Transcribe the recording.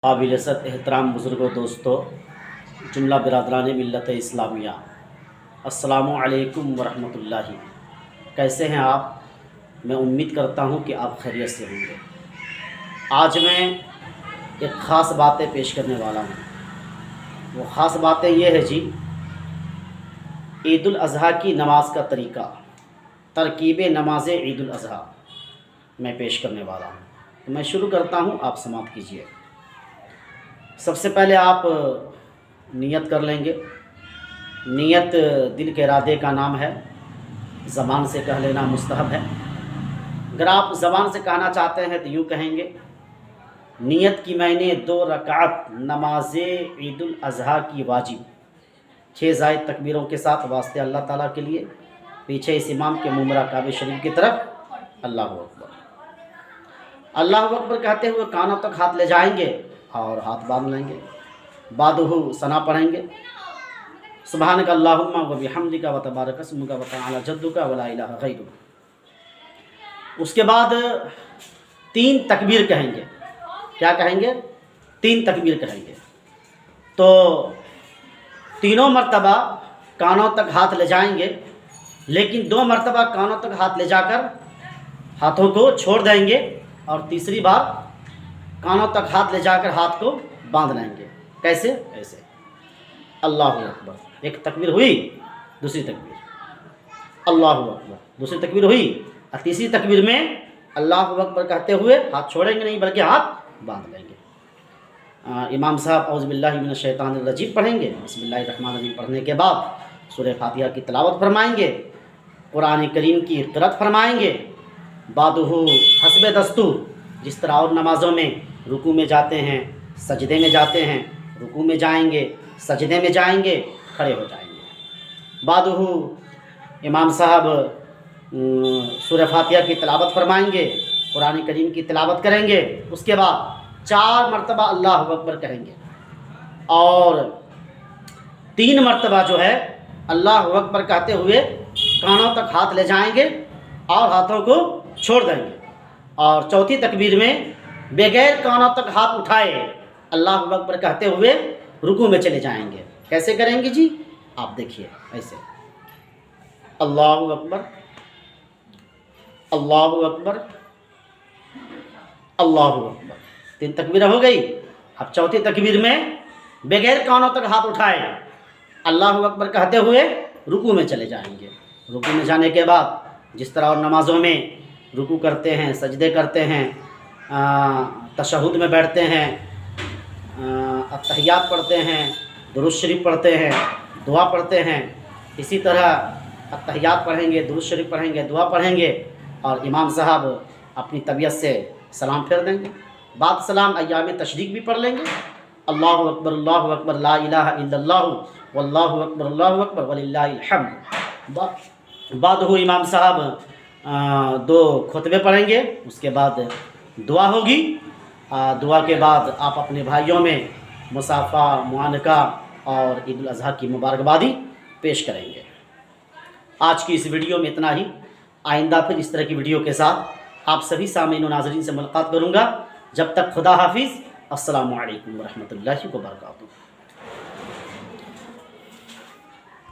काबिल इज़्ज़त एहतराम बुज़ुर्गों, दोस्तों, जुमला बिरादरान मिल्लत इस्लामिया, अस्सलामु अलैकुम वरहमतुल्लाहि। कैसे हैं आप? मैं उम्मीद करता हूं कि आप खैरियत से होंगे। आज मैं एक ख़ास बातें पेश करने वाला हूं। वो ख़ास बातें ये है जी, ईद उल अज़हा की नमाज का तरीक़ा, तरकीब नमाज ईद उल अज़हा मैं पेश करने वाला हूं। तो मैं शुरू करता हूं, आप समाअत कीजिए। सबसे पहले आप नियत कर लेंगे। नियत दिल के इरादे का नाम है, ज़बान से कह लेना मुस्तहब है। अगर आप ज़बान से कहना चाहते हैं तो यूँ कहेंगे, नियत की मैंने 2 रकात नमाज ईद उल अज़हा की वाजिब 6 ज़ायद तकबीरों के साथ वास्ते अल्लाह ताला के लिए, पीछे इस इमाम के मुमरा काबे शरीफ की तरफ अल्लाहु अकबर। अल्लाहु अकबर कहते हुए कानों तक हाथ ले जाएंगे और हाथ बांध लेंगे। बादहु सना पढ़ेंगे, सुबहानक अल्लाहुम्मा व बिहम्दिका व तबारक अस्मुका व तआला जद्दुका व ला इलाहा गैरुक। उसके बाद 3 तकबीर कहेंगे। क्या कहेंगे? 3 तकबीर कहेंगे। तो तीनों मर्तबा कानों तक हाथ ले जाएंगे, लेकिन 2 मर्तबा कानों तक हाथ ले जाकर हाथों को छोड़ देंगे और तीसरी बार कानों तक हाथ ले जाकर हाथ को बांध लेंगे। कैसे? ऐसे अल्लाहु अकबर, एक तकबीर हुई, दूसरी तकबीर अल्लाहु अकबर, दूसरी तकबीर हुई और तीसरी तकबीर में अल्लाहु अकबर कहते हुए हाथ छोड़ेंगे नहीं, बल्कि हाथ बांध लेंगे। इमाम साहब औज़ु बिल्लाहि मिनश शैतानिर रजीम पढ़ेंगे। बिस्मिल्लाहिर रहमानिर रहीम पढ़ने के बाद सूरह फातिहा की तिलावत फरमाएंगे, कुरान करीम की क़िराअत फरमाएंगे। बादहु हस्बे दस्तूर, जिस तरह और नमाज़ों में रुकू में जाते हैं, सजदे में जाते हैं, रुकू में जाएंगे, सजदे में जाएंगे, खड़े हो जाएंगे। बादहु इमाम साहब सूरह फातिहा की तिलावत फरमाएंगे, कुरान करीम की तिलावत करेंगे। उसके बाद 4 मरतबा अल्लाहु अकबर कहेंगे और 3 मरतबा जो है अल्लाहु अकबर कहते हुए कानों तक हाथ ले जाएंगे और हाथों को छोड़ देंगे। और चौथी तकबीर में बगैर कानों तक हाथ उठाए अल्लाहु अकबर कहते हुए रुकू में चले जाएंगे। कैसे करेंगे जी? आप देखिए, ऐसे अल्लाहु अकबर, अल्लाहु अकबर, अल्लाहु अकबर। 3 तकबीरें हो गई। अब चौथी तकबीर में बगैर कानों तक हाथ उठाए अल्लाहु अकबर कहते हुए रुकू में चले जाएंगे। रुकू में जाने के बाद जिस तरह और नमाज़ों में रुकू करते हैं, सजदे करते हैं, तशहुद में बैठते हैं, अत्तहियात पढ़ते हैं, दुरूद शरीफ पढ़ते हैं, दुआ पढ़ते हैं, इसी तरह अत्तहियात पढ़ेंगे, दुरूद शरीफ पढ़ेंगे, दुआ पढ़ेंगे और इमाम साहब अपनी तबीयत से सलाम फेर देंगे। बाद सलाम अय्याम तशरीक भी पढ़ लेंगे। अल्लाहु अकबर, ला इलाहा इल्लल्लाहु वल्लाहु अकबर वलिल्लाहिल हम्द। बाद हो इमाम साहब 2 खुतबे पढ़ेंगे। उसके बाद दुआ होगी। दुआ के बाद आप अपने भाइयों में मुसाफ़ा, मुआनका और ईद उल अज़हा की मुबारकबादी पेश करेंगे। आज की इस वीडियो में इतना ही। आइंदा फिर इस तरह की वीडियो के साथ आप सभी सामीन व नाज़रीन से मुलाकात करूँगा। जब तक खुदा हाफिज़। अस्सलामु अलैकुम व रहमतुल्लाहि व बरकातुहू।